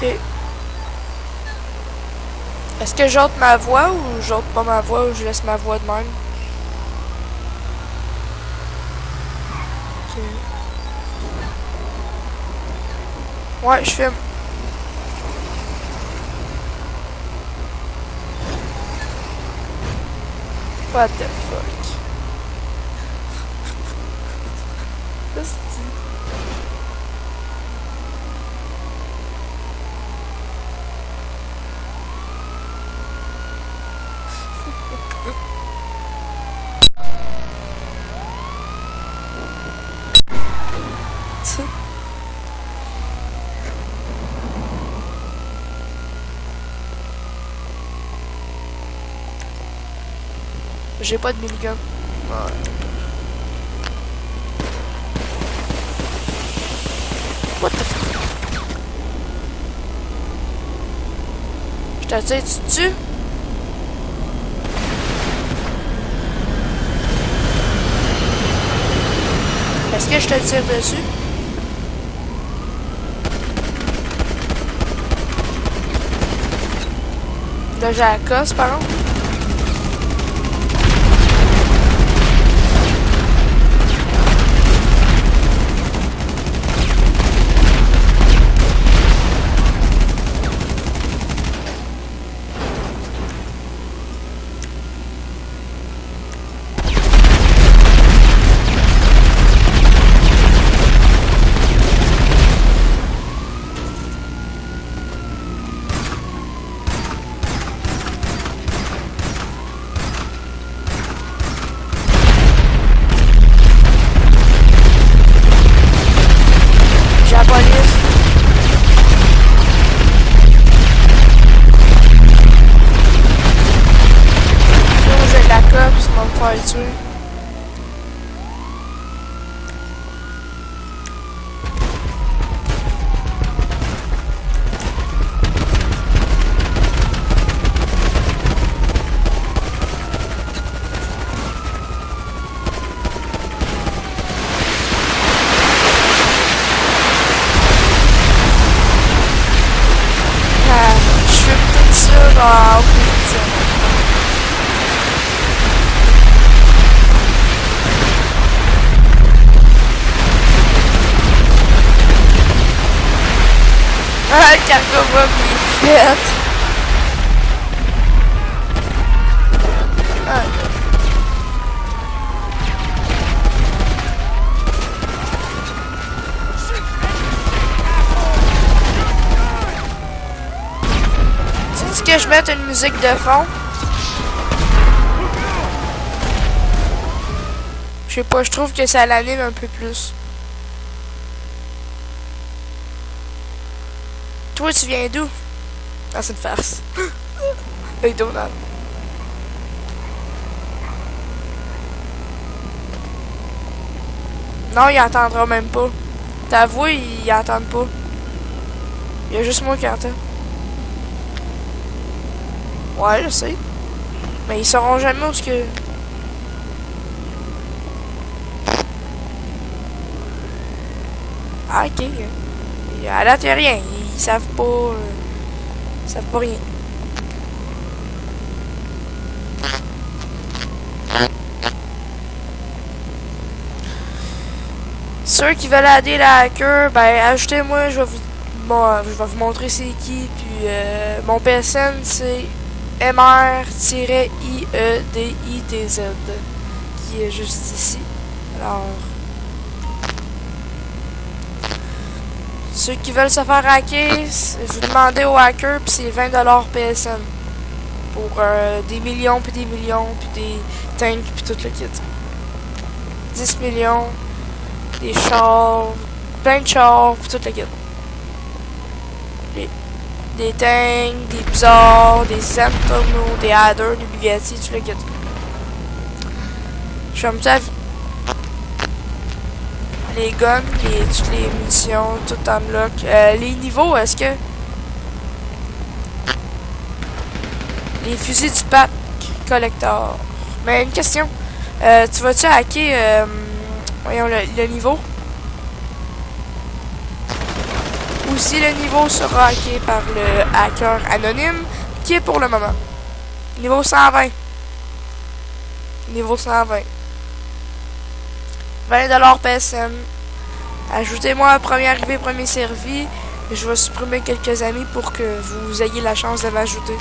Ok. Est-ce que j'ôte ma voix ou j'ôte pas ma voix ou je laisse ma voix de même? Ok. Ouais, je filme. What the fuck? Hostie. J'ai pas de minigun. Ouais. What the fuck? Je te tire, tu tues? Est-ce que je te tire dessus? Là, j'ai la cosse, par contre. Tuer. Ah, je fais tout ça en compétition. Ah, le cargo va bien fait. Ah. Tu dis que je mette une musique de fond? Je sais pas, je trouve que ça l'anime un peu plus. Toi, tu viens d'où? Ah, c'est une farce. Avec Donald. Non, il entendra même pas. Ta voix, il entend pas. Il y a juste moi qui entend. Ouais, je sais. Mais ils sauront jamais où ce que... Ah, ok. À date, y'a rien. Ils savent pas... ils savent pas rien. Ceux qui veulent aider la hacker, ben ajoutez-moi, je vais vous montrer c'est qui. Puis mon PSN c'est mr-ieditz qui est juste ici. Alors ceux qui veulent se faire hacker, vous demandez au hacker puis c'est 20$ PSN pour des millions puis des tanks puis tout le kit. 10 millions. Des chars, plein de chars, pis toute la gueule. Des tanks, des bizarres, des Sentinels, des Hadders, des Bugatti, tout le gueule. Je fais ça. Les guns, toutes les munitions, tout unlock. Les niveaux, est-ce que... Les fusils du pack collector. Mais une question. Tu vas-tu hacker... voyons le niveau. Ou aussi, le niveau sera hacké par le hacker anonyme, qui est pour le moment. Niveau 120. Niveau 120. 20$ PSN. Ajoutez-moi à premier arrivé, premier servi. Je vais supprimer quelques amis pour que vous ayez la chance de m'ajouter.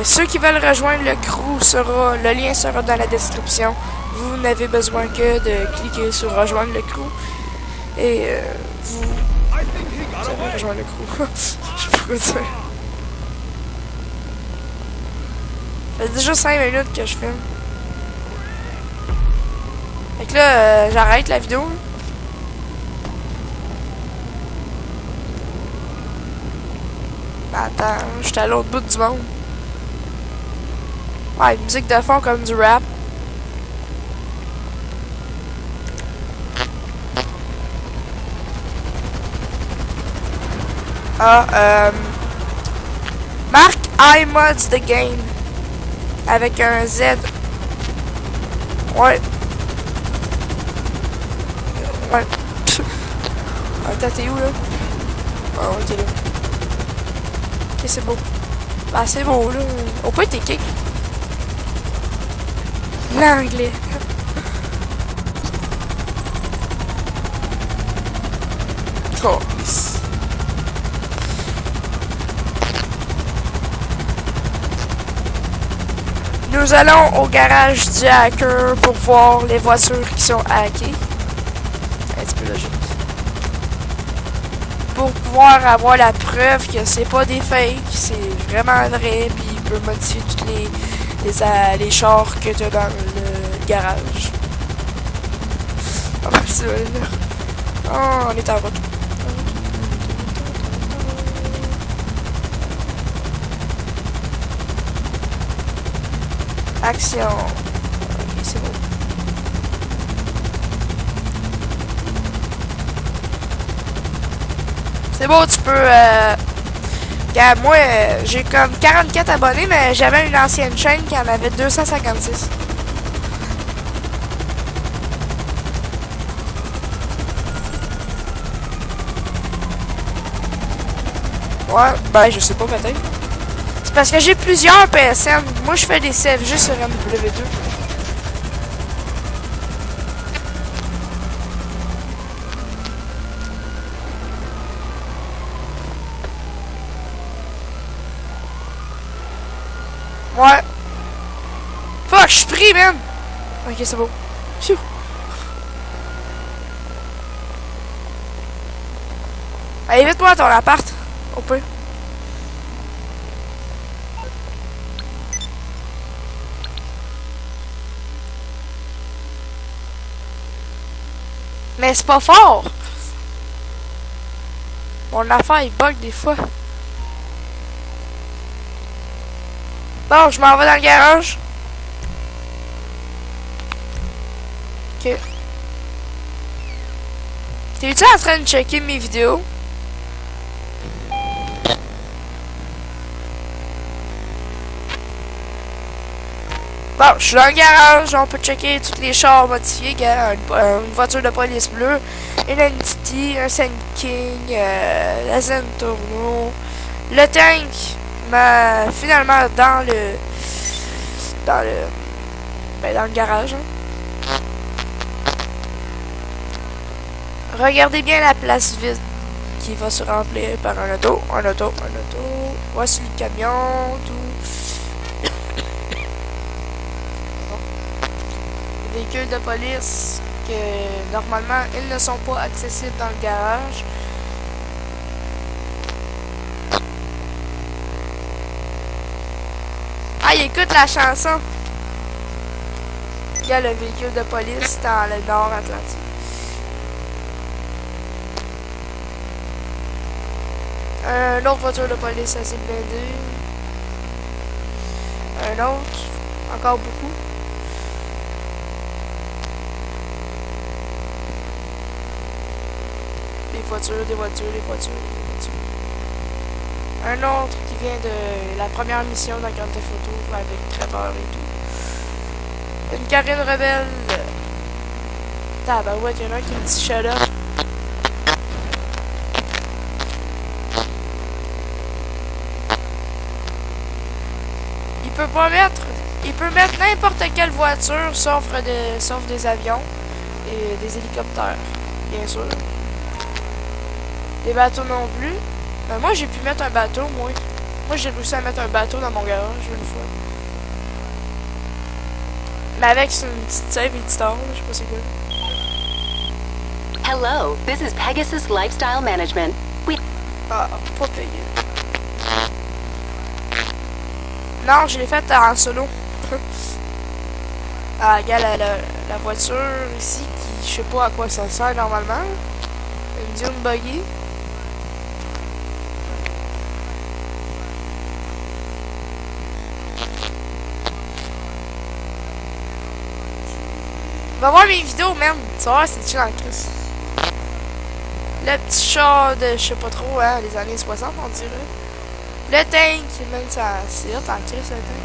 Ceux qui veulent rejoindre le crew, le lien sera dans la description. Vous n'avez besoin que de cliquer sur rejoindre le crew. Et vous allez rejoindre le crew. Je sais pas quoi dire. Ça fait déjà 5 minutes que je filme. Fait que là, j'arrête la vidéo. Attends, j'étais à l'autre bout du monde. Ouais, une musique de fond comme du rap. Marc iMods the game. Avec un Z. Ouais. Ouais. Attends, t'es où là? Ah ouais, t'es là. Ok, c'est beau. Bah, c'est beau là. On peut t'es kick. L'anglais. Oh. Nous allons au garage du hacker pour voir les voitures qui sont hackées. Un petit peu logique. Pour pouvoir avoir la preuve que c'est pas des fakes, c'est vraiment vrai, puis il peut modifier toutes les chars que tu as dans le garage. Oh, c'est là. Oh, on est en route. Action. Ok, c'est bon. C'est bon, tu peux... Regarde, moi, j'ai comme 44 abonnés, mais j'avais une ancienne chaîne qui en avait 256. Ouais, ben, je sais pas, peut-être. C'est parce que j'ai plusieurs PSN. Moi, je fais des CFG sur MW2. Ouais. Fuck, je suis pris, man. Ok, c'est beau. Pfiou. Allez, vite-moi à ton appart. On peut. Mais c'est pas fort. Mon affaire, il bug des fois. Bon, je m'en vais dans le garage. Ok. T'es-tu en train de checker mes vidéos? Bon, je suis dans le garage, on peut checker tous les chars modifiés. Une voiture de police bleue, une Entity, un Sand King, la Zentorno, le tank, mais finalement dans le garage. Hein. Regardez bien la place vide qui va se remplir par un auto. Voici le camion, tout. Véhicules de police que normalement ils ne sont pas accessibles dans le garage. Ah, il écoute la chanson. Il y a le véhicule de police dans le nord Atlantique. Une autre voiture de police assez blindée. Un autre. Encore beaucoup. Des voitures. Un autre qui vient de la première mission dans Grand Theft Auto avec Trevor et tout. Une Karine rebelle. Tabarouette, il y en a un qui me dit shut up. Il peut pas mettre... Il peut mettre n'importe quelle voiture sauf des avions et des hélicoptères, bien sûr. Des bateaux non plus. Ben moi j'ai pu mettre un bateau, moi. Moi j'ai réussi à mettre un bateau dans mon garage une fois. Mais avec une petite save editor, je sais pas c'est quoi. Hello, this is Pegasus Lifestyle Management. Ah, pas payé. Non, je l'ai faite en solo. Ah, regarde la voiture ici, qui je sais pas à quoi ça sert normalement. Une Dune Buggy. Va voir mes vidéos, même. Tu vas voir, c'est chill en crise. Le petit chat de, je sais pas trop, hein, les années 60, on dirait. Le tank, même ça, c'est hot en crise, le tank.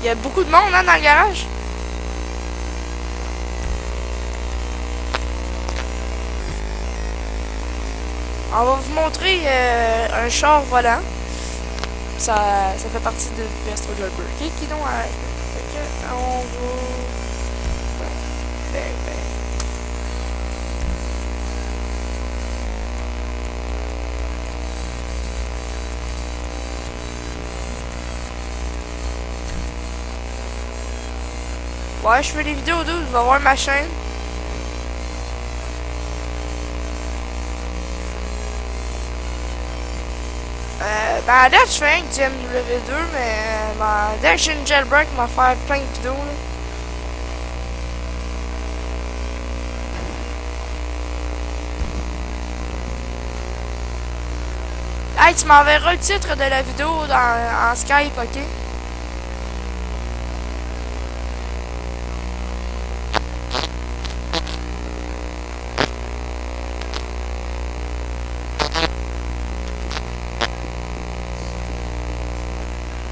Il y a beaucoup de monde, hein, dans le garage. On va vous montrer un char volant. Ça fait partie de Best of Burger King qui n'ont à... On va... Ben. Ouais, je fais des vidéos d'où, tu vas voir ma chaîne. Ben, à date, je fais un du MW2, mais dès que j'ai une jailbreak, on va faire plein de vidéos. Là. Hey, tu m'enverras le titre de la vidéo en Skype, ok?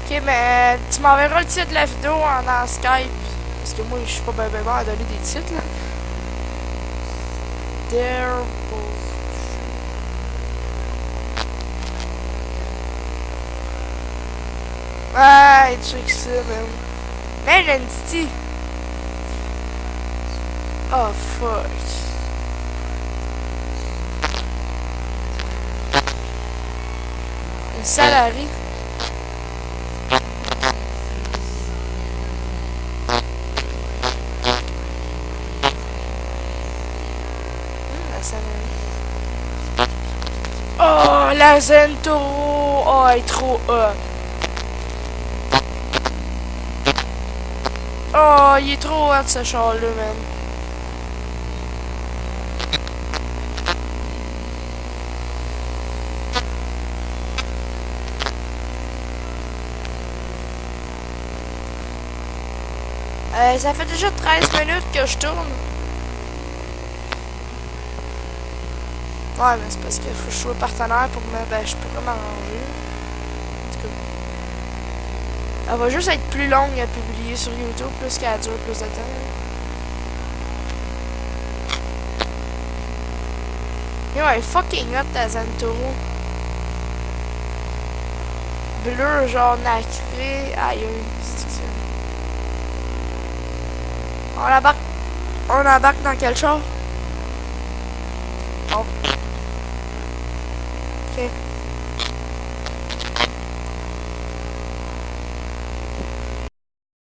Ok, mais tu m'enverras le titre de la vidéo en Skype. Parce que moi, je suis pas bien bon à donner des titres, là. There. Ah, check ça, man. Man, l'entity. Oh, fuck. Une salariée. Oh, la Zentoro! Oh, elle est trop hot! Oh, il est trop hot ce char-là, man! Ça fait déjà 13 minutes que je tourne. Ouais, mais c'est parce qu'il faut que je sois partenaire pour me... Ben, je peux pas m'arranger. En tout cas. Elle va juste être plus longue à publier sur YouTube, plus qu'elle dure plus de temps. Yo, elle est fucking hot, ta Zentoro. Bleu, genre nacré. Aïe, c'est ça. On embarque dans quel char? Oh. Ok.